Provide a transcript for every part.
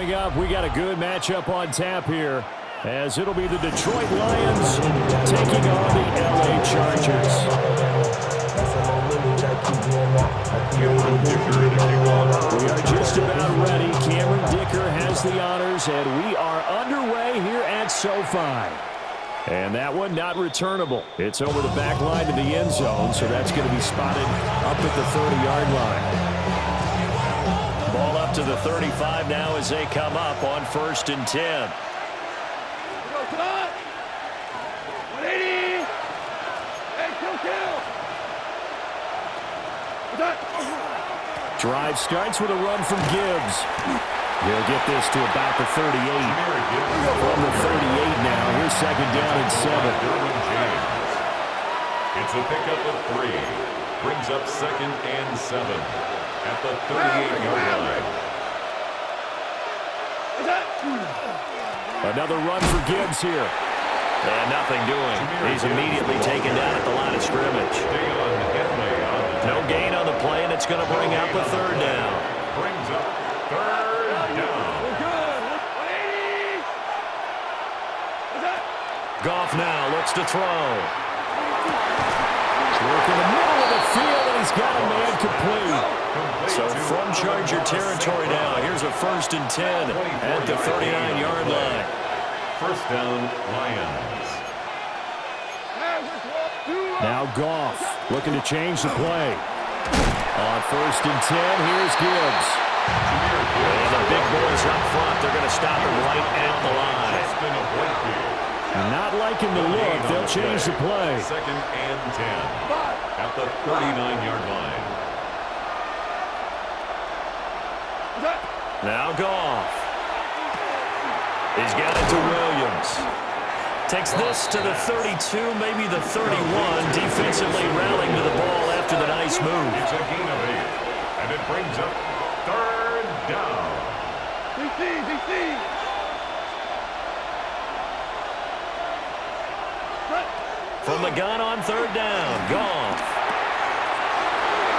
Coming up, we got a good matchup on tap here, as it'll be the Detroit Lions taking on the LA Chargers. We are just about ready. Cameron Dicker has the honors, and we are underway here at SoFi. And that one not returnable. It's over the back line to the end zone, so that's going to be spotted up at the 30-yard line. Ball up to the 35 now as they come up on 1st and 10. Drive starts with a run from Gibbs. He'll get this to about the 38. From the 38 now, here's 2nd down and 7. It's a pickup of 3. Brings up 2nd and 7 at the 38-yard line. Another run for Gibbs here. And nothing doing. He's immediately taken down at the line of scrimmage. No gain on the play, and it's going to bring up a 3rd down. Brings up 3rd down. Goff now looks to throw. Work in the middle of the field, and he's got a man complete. So from Charger territory now, here's a 1st and 10 at the 39-yard line. 1st down, Lions. Now Goff looking to change the play. On 1st and 10, here's Gibbs. And the big boys up front, they're going to stop him right at the line. Not liking the look, they'll change the play. 2nd and 10 at the 39-yard line. Now Goff. He's got it to Williams. Takes this to the 32, maybe the 31. Defensively rallying to the ball after the nice move. It's a gain of 8, and it brings up 3rd down. From the gun on 3rd down, Goff.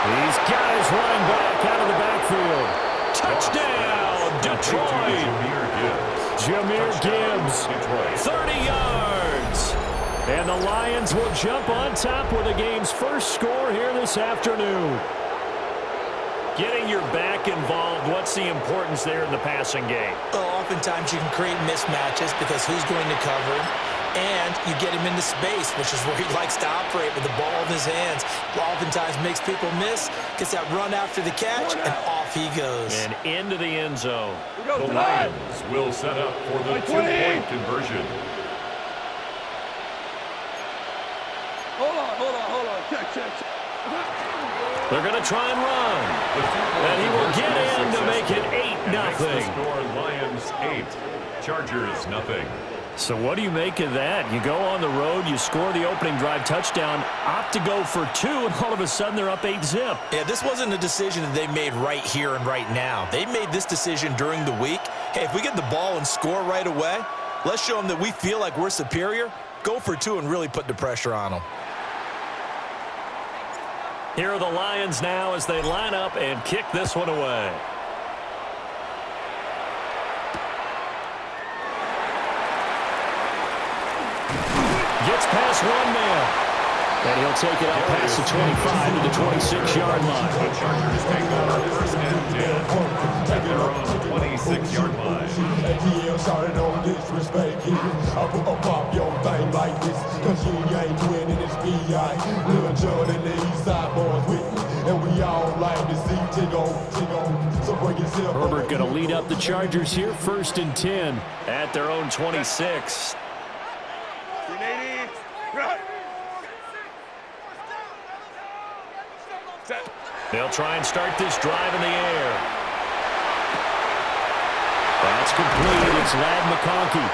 He's got his running back out of the backfield. Touchdown, Detroit. Jahmyr Gibbs, 30 yards. And the Lions will jump on top with the game's first score here this afternoon. Getting your back involved, what's the importance there in the passing game? Well, oftentimes you can create mismatches because who's going to cover, and you get him into space, which is where he likes to operate with the ball in his hands. Oftentimes makes people miss, gets that run after the catch, and off he goes. And into the end zone. The Lions will set up for the 2-point conversion. Hold on. Check. They're going to try and run. And he will get in to make it 8-0. Score Lions 8, Chargers 0. So what do you make of that? You go on the road, you score the opening drive touchdown, opt to go for 2, and all of a sudden they're up 8-zip. Yeah, this wasn't a decision that they made right here and right now. They made this decision during the week. Hey, if we get the ball and score right away, let's show them that we feel like we're superior. Go for 2 and really put the pressure on them. Here are the Lions now as they line up and kick this one away. Gets past one man. And he'll take it up past the 25 to the 26-yard line. The Chargers take over 1st and 10 at their own 26-yard line. Herbert going to lead up the Chargers here, 1st and 10 at their own 26. They'll try and start this drive in the air. That's complete. It's Ladd McConkey.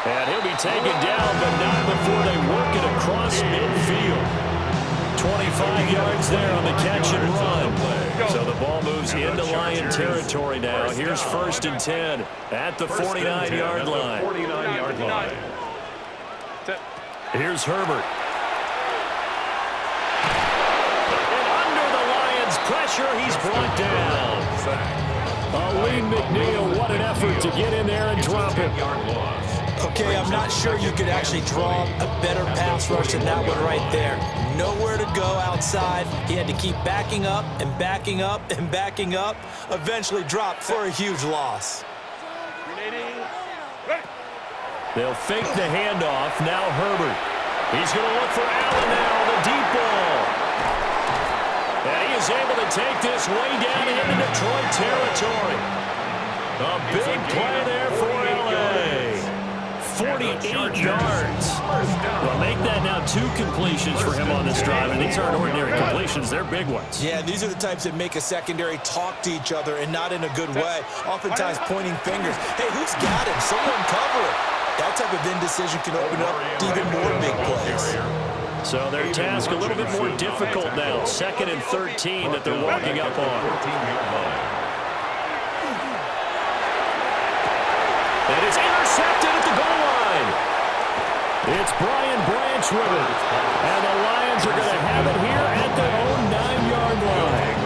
And he'll be taken down, but not before they work it across midfield. 25 yards there on the catch and run. So the ball moves into Lion territory now. Here's 1st and 10 at the 49-yard line. Here's Herbert. And under the Lions' pressure, he's brought down. Lee McNeil, what an effort to get in there and drop him. Okay, I'm not sure you could actually draw a better pass rush than that one right there. Nowhere to go outside. He had to keep backing up and backing up and backing up. Eventually dropped for a huge loss. They'll fake the handoff. Now Herbert. He's going to look for Allen now, the deep ball. And he is able to take this way down into Detroit territory. A big play there for L.A. 48 yards. Well, make that now 2 completions for him on this drive, and these aren't ordinary completions. They're big ones. Yeah, these are the types that make a secondary talk to each other and not in a good way. Oftentimes pointing fingers. Hey, who's got him? Someone cover it. That type of indecision can open up to even more big plays. So their task a little bit more difficult now. 2nd and 13 that they're walking up on. And it's intercepted at the goal line. It's Brian Branch with it. And the Lions are going to have it here at their own 9-yard line.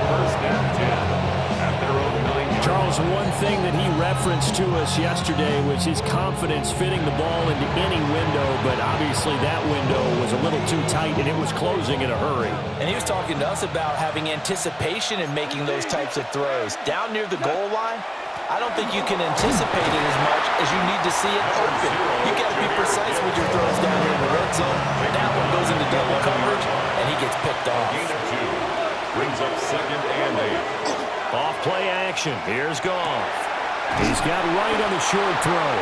First and 10 at their own 9-yard. Charles, one thing that he referenced to us yesterday was his confidence fitting the ball into any window, but obviously that window was a little too tight and it was closing in a hurry. And he was talking to us about having anticipation in making those types of throws. Down near the goal line, I don't think you can anticipate it as much as you need to see it open. You got to be precise with your throws down here in the red zone. That one goes into double coverage, and he gets picked off. Gain of 2 brings up 2nd and 8. Off play action. Here's Goff. He's got right on the short throw.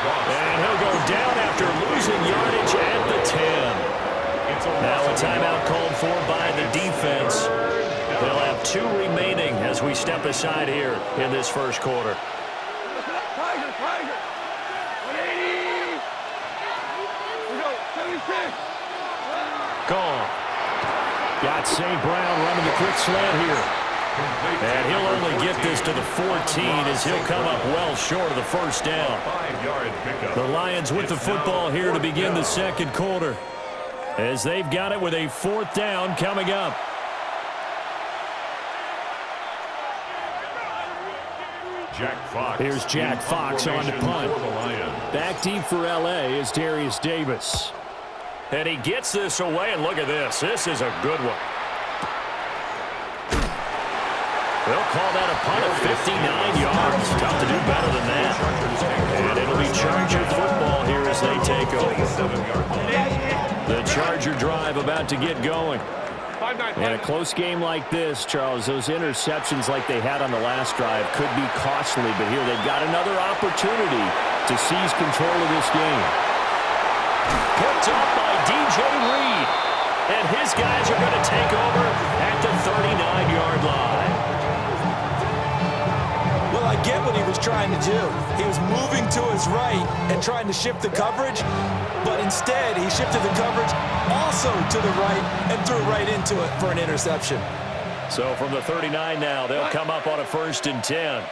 And he'll go down after losing yardage at the 10. Now a timeout called for by the defense. They'll have 2 remaining as we step aside here in this first quarter. Tiger, Tiger. 180. We go, 76. Goff. Got St. Brown running the quick slant here. And he'll only get this to the 14 as he'll come up well short of the first down. 5-yard pickup. The Lions with the football here to begin the second quarter, as they've got it with a 4th down coming up. Jack Fox. Here's Jack Fox on the punt. For the Lions. Back deep for L.A. is Darius Davis. And he gets this away, and look at this. This is a good one. They'll call that a punt of 59 yards. Tough to do better than that. And it'll be Charger football here as they take over. The Charger drive about to get going. In a close game like this, Charles, those interceptions like they had on the last drive could be costly, but here they've got another opportunity to seize control of this game. Picked up by DJ Reed, and his guys are going to take over at the 39-yard line. Well, I get what he was trying to do. He was moving to his right and trying to shift the coverage, but instead he shifted the coverage also to the right and threw right into it for an interception. So from the 39 now, they'll come up on a 1st and 10.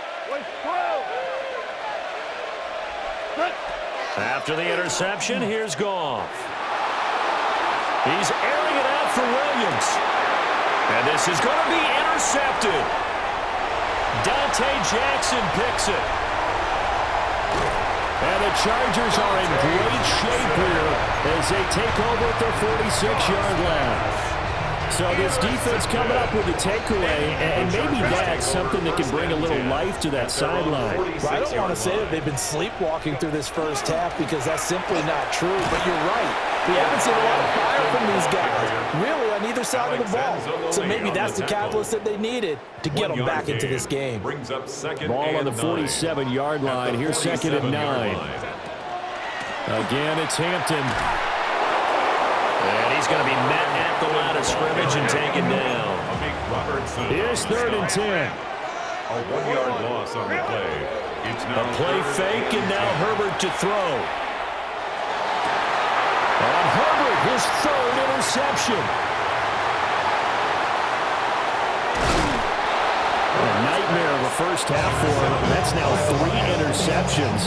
After the interception, here's Goff. He's airing it out for Williams. And this is going to be intercepted. Dante Jackson picks it. And the Chargers are in great shape here as they take over at their 46-yard line. So this defense coming up with a takeaway, and maybe that's something that can bring a little life to that sideline. Well, I don't want to say that they've been sleepwalking through this first half because that's simply not true, but you're right. We haven't seen a lot of fire from these guys, really, on either side of the ball. So maybe that's the catalyst that they needed to get them back into this game. Brings up 2nd Ball on and the 47-yard line. Here's 2nd and 9. Again, it's Hampton. And he's going to be met at the line of scrimmage and taken down. Here's 3rd and 10. A 1-yard loss on the play. It's now A play fake, and now Herbert to throw. And Herbert, his 3rd interception. A nightmare of a first half for him. That's now 3 interceptions.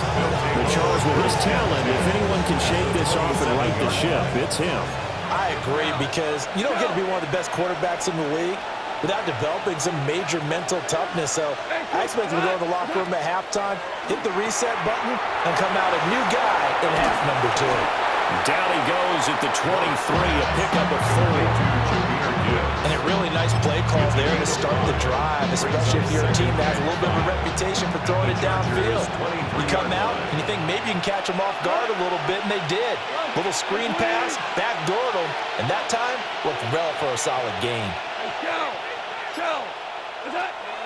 But Charles, with his talent, if anyone can shake this off and right the ship, it's him. I agree, because you don't get to be one of the best quarterbacks in the league without developing some major mental toughness. So I expect him to go to the locker room at halftime, hit the reset button, and come out a new guy in half number 2. Down he goes at the 23, a pickup of 4. And a really nice play call there to start the drive, especially if you're a team that has a little bit of a reputation for throwing it downfield. You come out and you think maybe you can catch them off guard a little bit, and they did. Little screen pass, backdoored them, and that time looked well for a solid gain.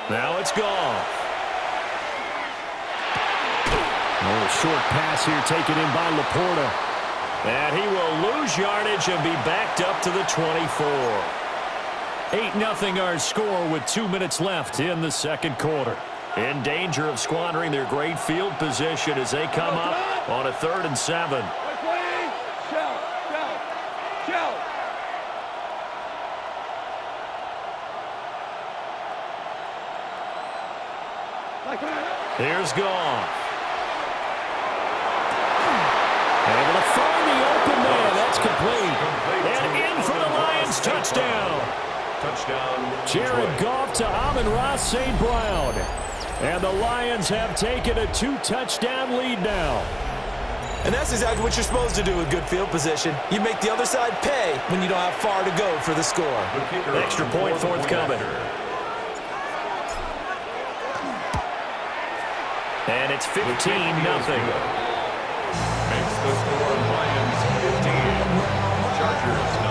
Now it's gone. A little short pass here taken in by Laporta. And he will lose yardage and be backed up to the 24. 8-0 our score with 2 minutes left in the second quarter. In danger of squandering their great field position as they come up on a 3rd and 7. Here's Goff. Able to find the open man. That's complete. And in for the Lions. Touchdown. Jared Goff to Amon-Ra St. Brown. And the Lions have taken a 2-touchdown lead now. And that's exactly what you're supposed to do with good field position. You make the other side pay when you don't have far to go for the score. Extra point forthcoming. And it's 15-0. Makes the score Lions 15, Chargers 0.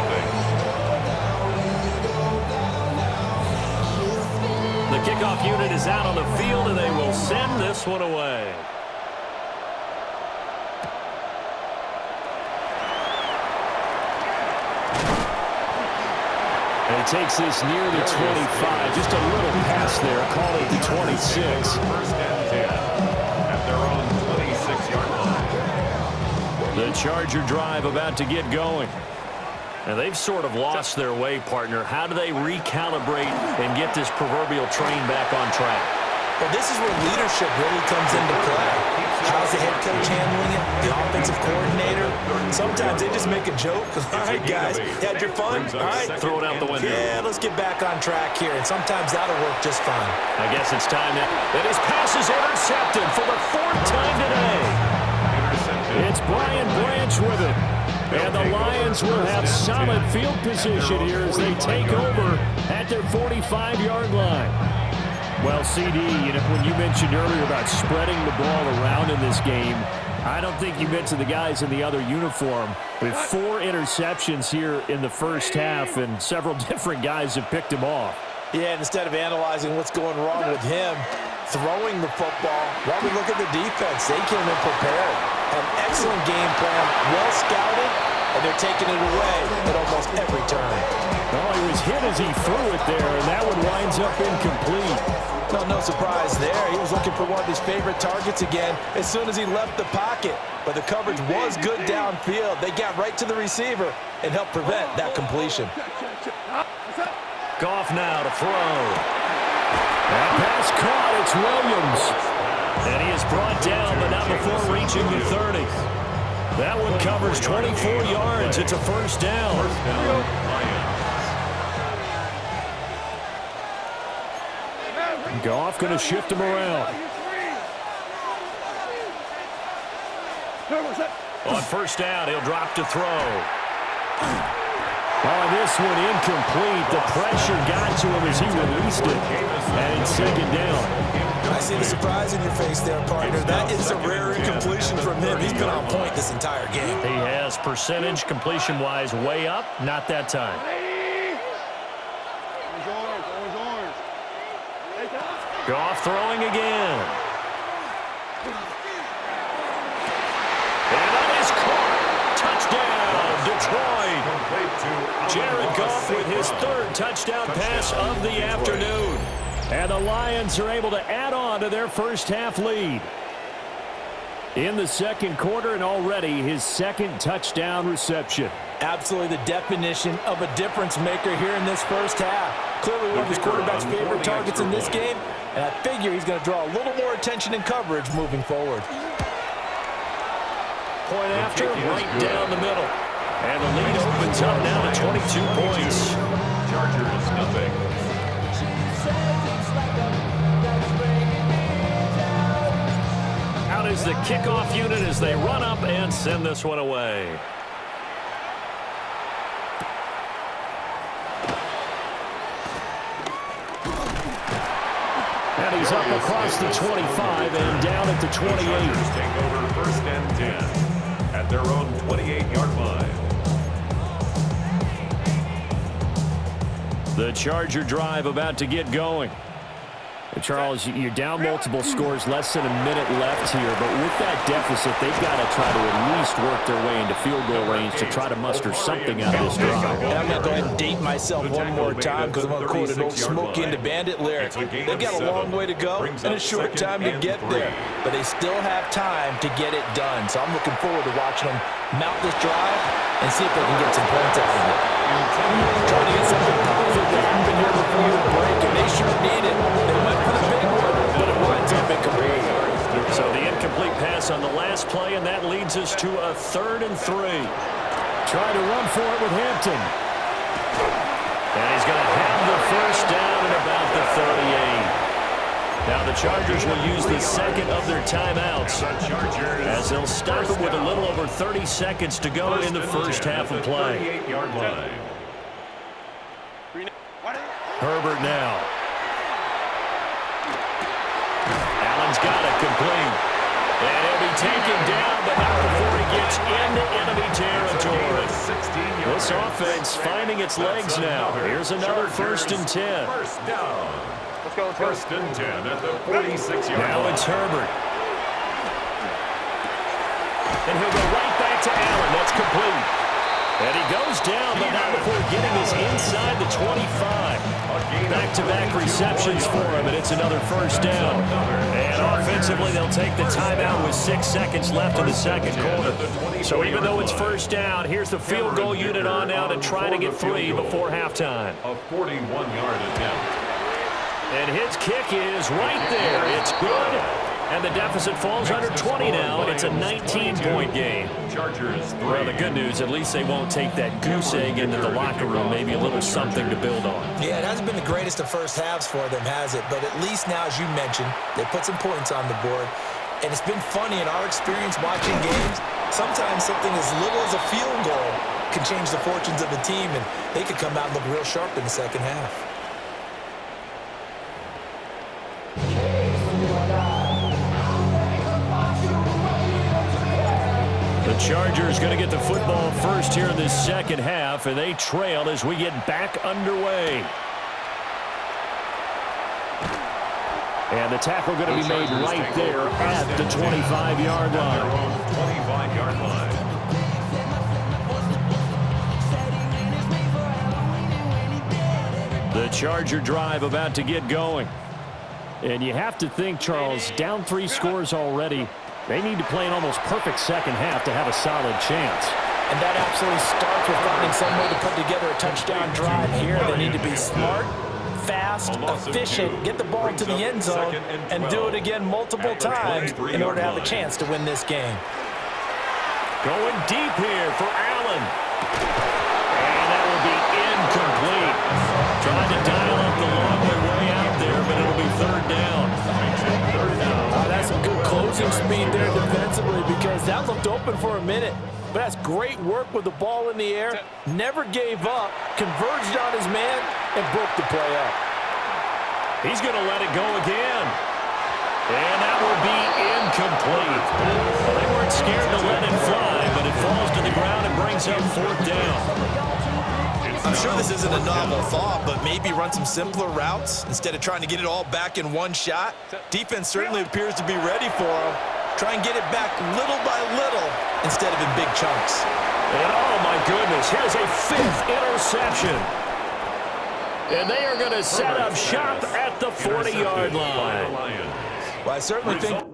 The kickoff unit is out on the field, and they will send this one away. And he takes this near the 25. Just a little pass there. Call it the 26. First and 10 at their own 26-yard line. The Charger drive about to get going. And they've sort of lost their way, partner. How do they recalibrate and get this proverbial train back on track? Well, this is where leadership really comes into play. How's the head coach handling it? The offensive coordinator? Sometimes they just make a joke. All right, guys, you had your fun? All right. Throw it out the window. Yeah, let's get back on track here. And sometimes that'll work just fine. I guess it's time that his pass is intercepted for the 4th time today. It's Brian Branch with it. And the Lions will have solid field position here as they take over at their 45-yard line. Well, CD, when you mentioned earlier about spreading the ball around in this game, I don't think you mentioned the guys in the other uniform. With 4 interceptions here in the first half, and several different guys have picked him off. Yeah, and instead of analyzing what's going wrong with him, throwing the football, while we look at the defense, they came in prepared. An excellent game plan, well scouted, and they're taking it away at almost every turn. Oh, he was hit as he threw it there, and that one winds up incomplete. No surprise there. He was looking for one of his favorite targets again as soon as he left the pocket. But the coverage was good downfield. They got right to the receiver and helped prevent that completion. Goff now to throw. That pass caught. It's Williams. And he is brought down, but not before reaching the 30. That one covers 24 yards. It's a first down. Goff going to shift him around. On first down, he'll drop to throw. Oh, this one incomplete. The pressure got to him as he released it. And it's 2nd down. I see the surprise in your face there, partner. That is a rare incompletion from him. He's been on point this entire game. He has percentage completion-wise way up. Not that time. Goff throwing again. And that is caught. Touchdown, Detroit. Jared Goff with his 3rd touchdown pass of the afternoon. And the Lions are able to add on to their first half lead. In the second quarter, and already his 2nd touchdown reception. Absolutely the definition of a difference maker here in this first half. Clearly one of his quarterback's favorite targets in this game, and I figure he's going to draw a little more attention and coverage moving forward. Point after, right down the middle. And the lead opens up now to 22 points. Chargers 0. is the kickoff unit as they run up and send this one away. And he's up across the 25 and down at the 28. Chargers take over 1st and 10 at their own 28-yard line. The Charger drive about to get going. Charles, you're down multiple scores, less than a minute left here, but with that deficit, they've got to try to at least work their way into field goal range to try to muster something out of this drive. And I'm going to go ahead and date myself one more time because I'm going to quote an old Smokey and the Bandit lyric. They've got a long way to go and a short time to get there, but they still have time to get it done. So I'm looking forward to watching them mount this drive and see if they can get some points out of it. Trying to get something positive to happen here before the break, and they sure need it. They went for the big one, but it winds up incomplete. So the incomplete pass on the last play, and that leads us to a 3rd and 3. Trying to run for it with Hampton. And he's going to have the first down at about the 38. Now the Chargers will use the second of their timeouts as they'll stop it with a little over 30 seconds to go in the first half of play. 38-yard line. Herbert now. Allen's got it complete. And he'll be taken down, but not before he gets into enemy territory. This offense finding its legs now. Here's another 1st and 10. First down. Let's go. 1st and 10 at the 46-yard line. Now it's Herbert. And he'll go right back to Allen. That's complete. And he goes down, but not before getting us inside the 25. Back-to-back receptions for him, and it's another first down. And offensively, they'll take the timeout with 6 seconds left in the second quarter. So even though it's first down, here's the field goal unit on now to try to get 3 before halftime. A 41-yard attempt. And his kick is right there. It's good. And the deficit falls under 20 now. It's a 19-point game. Chargers 3. Well, the good news, at least they won't take that goose egg into the locker room. Maybe a little something to build on. Yeah, it hasn't been the greatest of first halves for them, has it? But at least now, as you mentioned, they put some points on the board. And it's been funny in our experience watching games. Sometimes something as little as a field goal can change the fortunes of a team, and they could come out and look real sharp in the second half. The Chargers going to get the football first here in this second half, and they trail as we get back underway. And the tackle going to be made right there at the 25-yard line. 25-yard line. The Charger drive about to get going. And you have to think, Charles, down 3 scores already. They need to play an almost perfect second half to have a solid chance. And that absolutely starts with finding some way to put together a touchdown drive here. They need to be smart, fast, efficient, get the ball to the end zone, and do it again multiple times in order to have a chance to win this game. Going deep here for Allen. And that will be incomplete. Trying to dial up the long way out there, but it'll be 3rd down. That's some good closing speed there defensively because that looked open for a minute. But that's great work with the ball in the air. Never gave up, converged on his man, and broke the play up. He's going to let it go again. And that will be incomplete. Well, they weren't scared to let it fly, but it falls to the ground and brings up 4th down. I'm sure this isn't a novel thought, but maybe run some simpler routes instead of trying to get it all back in one shot. Defense certainly appears to be ready for him. Try and get it back little by little instead of in big chunks. And oh my goodness, here's a 5th interception. And they are going to set up shop at the 40-yard line. Well, I certainly think